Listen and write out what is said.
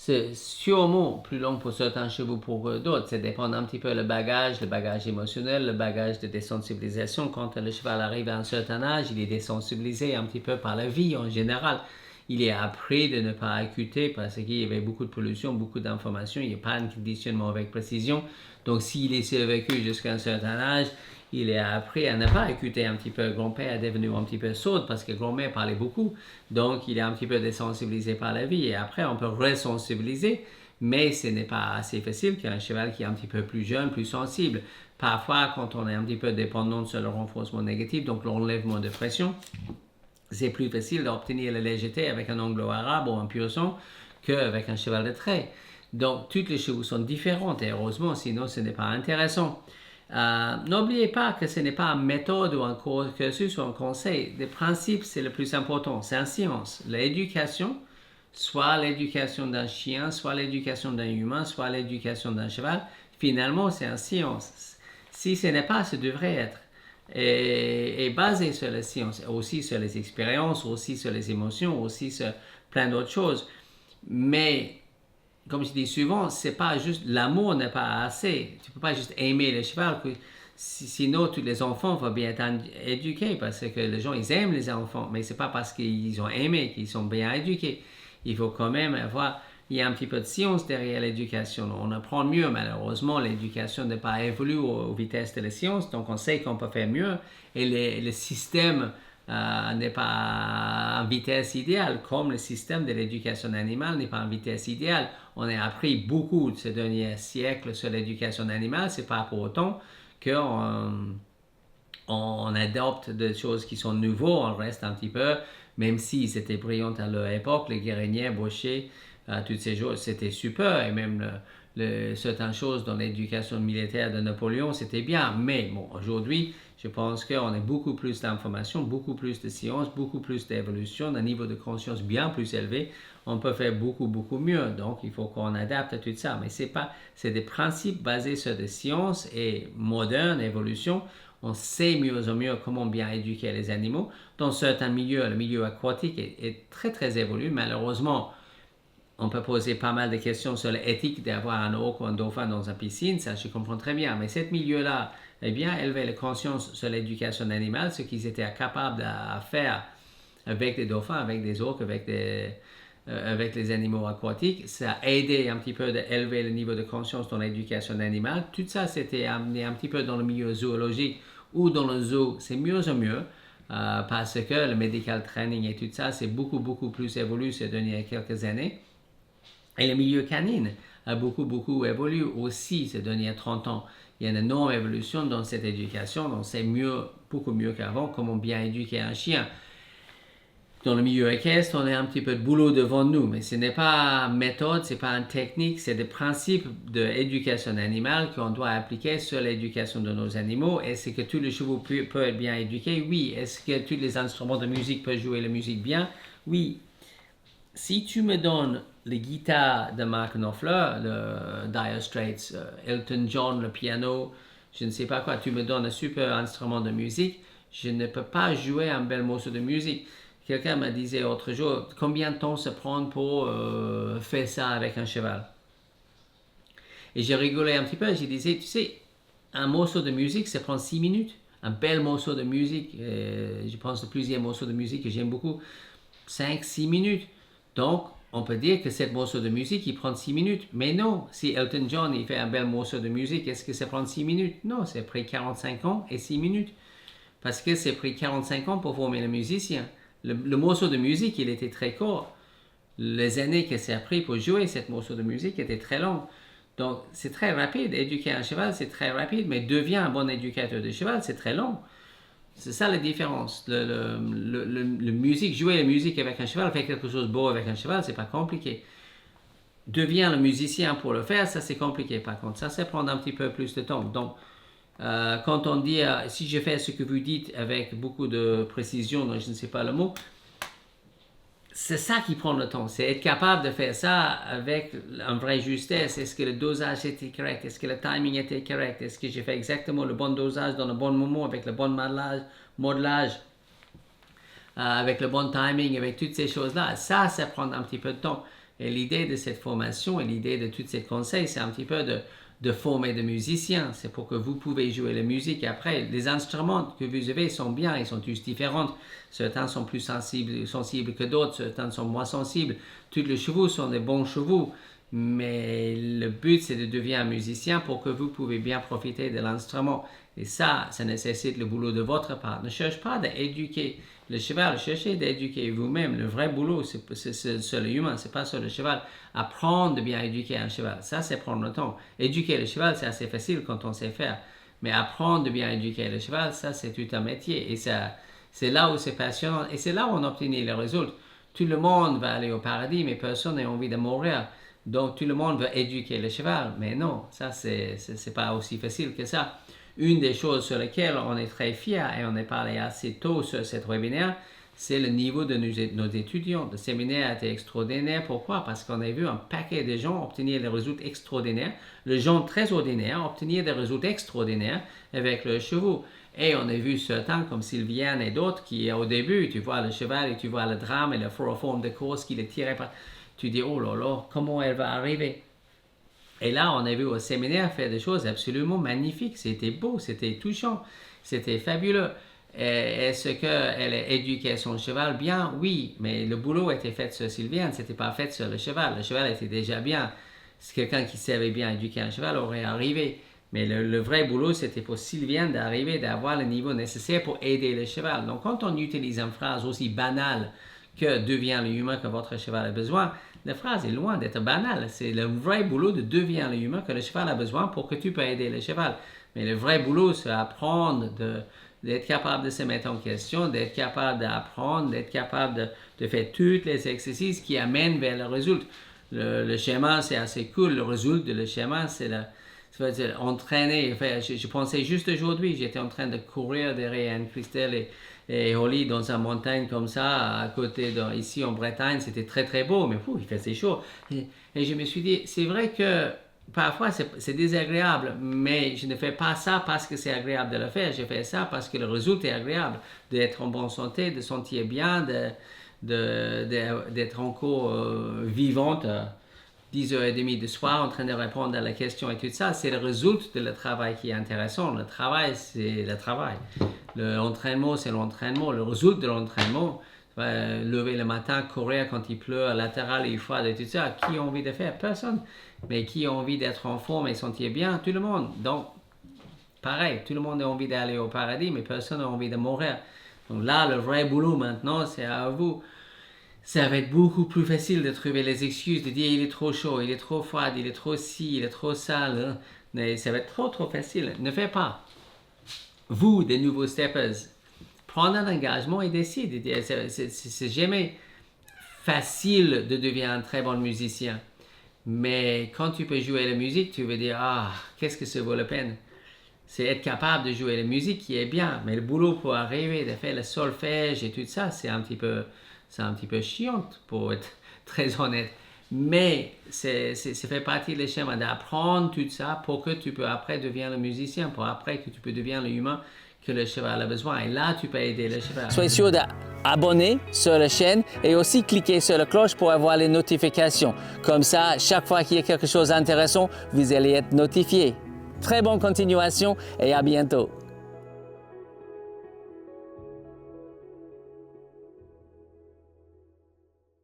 C'est sûrement plus long pour certains chevaux pour d'autres. Ça dépend un petit peu le bagage émotionnel, le bagage de désensibilisation. Quand le cheval arrive à un certain âge, il est désensibilisé un petit peu par la vie en général. Il est appris de ne pas écouter parce qu'il y avait beaucoup de pollution, beaucoup d'informations. Il n'y a pas un conditionnement avec précision. Donc, s'il est survécu jusqu'à un certain âge, il est appris à ne pas écouter un petit peu. Grand-père est devenu un petit peu sourd parce que grand-mère parlait beaucoup. Donc, il est un petit peu désensibilisé par la vie. Et après, on peut resensibiliser, mais ce n'est pas assez facile qu'un cheval qui est un petit peu plus jeune, plus sensible. Parfois, quand on est un petit peu dépendant sur le renforcement négatif, donc l'enlèvement de pression, c'est plus facile d'obtenir la légèreté avec un anglo-arabe ou un pur sang qu'avec un cheval de trait. Donc, toutes les chevaux sont différentes et heureusement, sinon ce n'est pas intéressant. N'oubliez pas que ce n'est pas une méthode ou un cursus ou un conseil. Le principe, c'est le plus important. C'est une science. L'éducation, soit l'éducation d'un chien, soit l'éducation d'un humain, soit l'éducation d'un cheval, finalement, c'est une science. Si ce n'est pas, ce devrait être. Et basé sur la science, aussi sur les expériences, aussi sur les émotions, aussi sur plein d'autres choses. Mais, comme je dis souvent, c'est pas juste, l'amour n'est pas assez. Tu peux pas juste aimer le cheval, sinon tous les enfants vont bien être éduqués, parce que les gens, ils aiment les enfants, mais c'est pas parce qu'ils ont aimé qu'ils sont bien éduqués. Il faut quand même avoir, il y a un petit peu de science derrière l'éducation. On apprend mieux, malheureusement, l'éducation n'est pas évolue aux vitesses de la science, donc on sait qu'on peut faire mieux, et le système n'est pas en vitesse idéale, comme le système de l'éducation animale n'est pas en vitesse idéale. On a appris beaucoup de ces derniers siècles sur l'éducation animale, c'est pas pour autant qu'on adopte des choses qui sont nouvelles, on reste un petit peu, même si c'était brillant à leur époque, les Guérinier, Baucher, toutes ces choses, c'était super, et même certaines choses dans l'éducation militaire de Napoléon, c'était bien, mais bon, aujourd'hui, je pense qu'on a beaucoup plus d'informations, beaucoup plus de sciences, beaucoup plus d'évolution, un niveau de conscience bien plus élevé. On peut faire beaucoup, beaucoup mieux. Donc, il faut qu'on adapte à tout ça. Mais c'est des principes basés sur des sciences et modernes, évolution. On sait mieux en mieux comment bien éduquer les animaux. Dans certains milieux, le milieu aquatique est très, très évolué. Malheureusement, on peut poser pas mal de questions sur l'éthique d'avoir un orque ou un dauphin dans une piscine, ça je comprends très bien. Mais ce milieu-là, eh bien, élever la conscience sur l'éducation animale, ce qu'ils étaient capables de faire avec des dauphins, avec des orques, avec les animaux aquatiques, ça a aidé un petit peu d'élever le niveau de conscience dans l'éducation animale. Tout ça, c'était amené un petit peu dans le milieu zoologique ou dans le zoo, c'est mieux en mieux. Parce que le medical training et tout ça, c'est beaucoup, beaucoup plus évolué ces dernières quelques années. Et le milieu canin a beaucoup, beaucoup évolué aussi ces dernières 30 ans. Il y a une énorme évolution dans cette éducation, donc c'est mieux, beaucoup mieux qu'avant, comment bien éduquer un chien. Dans le milieu équestre, on a un petit peu de boulot devant nous, mais ce n'est pas une méthode, ce n'est pas une technique, c'est des principes d'éducation animale qu'on doit appliquer sur l'éducation de nos animaux. Est-ce que tous les chevaux peuvent être bien éduqués? Oui. Est-ce que tous les instruments de musique peuvent jouer la musique bien? Oui. Si tu me donnes les guitares de Mark Knopfler, le Dire Straits, Elton John, le piano, je ne sais pas quoi, tu me donnes un super instrument de musique, je ne peux pas jouer un bel morceau de musique. Quelqu'un me disait l'autre jour, combien de temps se prend pour faire ça avec un cheval? Et j'ai rigolé un petit peu, je disais, tu sais, un morceau de musique, ça prend 6 minutes. Un bel morceau de musique, je pense de plusieurs morceaux de musique que j'aime beaucoup, 5-6 minutes. Donc, on peut dire que ce morceau de musique, il prend 6 minutes. Mais non, si Elton John il fait un bel morceau de musique, est-ce que ça prend 6 minutes? Non, c'est pris 45 ans et 6 minutes. Parce que c'est pris 45 ans pour former le musicien. Le morceau de musique, il était très court. Les années que ça a pris pour jouer ce morceau de musique étaient très longues. Donc, c'est très rapide. Éduquer un cheval, c'est très rapide. Mais devenir un bon éducateur de cheval, c'est très long. C'est ça la différence. Le musique, jouer la musique avec un cheval, faire quelque chose de beau avec un cheval, c'est pas compliqué. Devenir le musicien pour le faire, ça c'est compliqué. Par contre, ça prend un petit peu plus de temps. Donc, quand on dit, si je fais ce que vous dites avec beaucoup de précision, je ne sais pas le mot, c'est ça qui prend le temps. C'est être capable de faire ça avec une vraie justesse. Est-ce que le dosage était correct? Est-ce que le timing était correct? Est-ce que j'ai fait exactement le bon dosage dans le bon moment, avec le bon modelage, avec le bon timing, avec toutes ces choses-là? Ça prend un petit peu de temps. Et l'idée de cette formation et l'idée de tous ces conseils, c'est un petit peu de former des musiciens. C'est pour que vous pouvez jouer la musique. Et après, les instruments que vous avez sont bien, ils sont tous différents. Certains sont plus sensibles que d'autres, certains sont moins sensibles. Tous les chevaux sont des bons chevaux. Mais le but, c'est de devenir un musicien pour que vous pouvez bien profiter de l'instrument. Et ça nécessite le boulot de votre part. Ne cherche pas d'éduquer le cheval, cherchez d'éduquer vous-même. Le vrai boulot, c'est sur l'humain, c'est pas sur le cheval. Apprendre de bien éduquer un cheval, ça, c'est prendre le temps. Éduquer le cheval, c'est assez facile quand on sait faire. Mais apprendre de bien éduquer le cheval, ça, c'est tout un métier. Et ça, c'est là où c'est passionnant. Et c'est là où on obtient les résultats. Tout le monde va aller au paradis, mais personne n'a envie de mourir. Donc, tout le monde veut éduquer le cheval. Mais non, ça, c'est pas aussi facile que ça. Une des choses sur lesquelles on est très fiers, et on a parlé assez tôt sur cette webinaire, c'est le niveau de nos étudiants. Le séminaire a été extraordinaire. Pourquoi? Parce qu'on a vu un paquet de gens obtenir des résultats extraordinaires. Les gens très ordinaires obtenir des résultats extraordinaires avec leurs chevaux. Et on a vu certains comme Sylviane et d'autres qui, au début, tu vois le cheval et tu vois le drame et la forme de course qui le tirait par... Tu dis, oh là là, comment elle va arriver? Et là, on a vu au séminaire faire des choses absolument magnifiques. C'était beau, c'était touchant, c'était fabuleux. Est-ce qu'elle a éduqué son cheval bien? Oui, mais le boulot était fait sur Sylviane, c'était pas fait sur le cheval. Le cheval était déjà bien. Si quelqu'un qui savait bien éduquer un cheval aurait arrivé. Mais le vrai boulot, c'était pour Sylviane d'arriver, d'avoir le niveau nécessaire pour aider le cheval. Donc, quand on utilise une phrase aussi banale que devient l'humain que votre cheval a besoin, la phrase est loin d'être banale. C'est le vrai boulot de devenir l'humain que le cheval a besoin pour que tu peux aider le cheval. Mais le vrai boulot, c'est apprendre d'être capable de se mettre en question, d'être capable d'apprendre, d'être capable de faire tous les exercices qui amènent vers le résultat. Le schéma, c'est assez cool. Le résultat de le schéma, c'est entraîner. Enfin, je pensais juste aujourd'hui, j'étais en train de courir derrière Anne-Christelle et Holly dans une montagne comme ça, à côté ici en Bretagne. C'était très très beau, mais il faisait chaud. Et je me suis dit, c'est vrai que parfois c'est désagréable, mais je ne fais pas ça parce que c'est agréable de le faire. Je fais ça parce que le résultat est agréable, d'être en bonne santé, de sentir bien, d'être encore vivante. 10h30 du soir en train de répondre à la question et tout ça, c'est le résultat de le travail qui est intéressant. Le travail, c'est le travail. L'entraînement, c'est l'entraînement. Le résultat de l'entraînement, lever le matin, courir quand il pleut, latéral, il froid et tout ça, qui a envie de faire? Personne. Mais qui a envie d'être en forme et sentir bien? Tout le monde. Donc, pareil, tout le monde a envie d'aller au paradis, mais personne n'a envie de mourir. Donc là, le vrai boulot maintenant, c'est à vous. Ça va être beaucoup plus facile de trouver les excuses, de dire il est trop chaud, il est trop froid, il est trop ci, il est trop sale. Hein. Mais ça va être trop facile. Ne faites pas. Vous, des nouveaux steppers, prenez un engagement et décidez. C'est jamais facile de devenir un très bon musicien. Mais quand tu peux jouer la musique, tu veux dire, qu'est-ce que ça vaut la peine? C'est être capable de jouer la musique qui est bien. Mais le boulot pour arriver, de faire le solfège et tout ça, c'est un petit peu chiant, pour être très honnête. Mais ça fait partie du schéma d'apprendre tout ça pour que tu peux après devenir le musicien, pour après que tu peux devenir l'humain que le cheval a besoin. Et là, tu peux aider le cheval. Soyez sûr d'abonner sur la chaîne et aussi cliquer sur la cloche pour avoir les notifications. Comme ça, chaque fois qu'il y a quelque chose d'intéressant, vous allez être notifié. Très bonne continuation et à bientôt.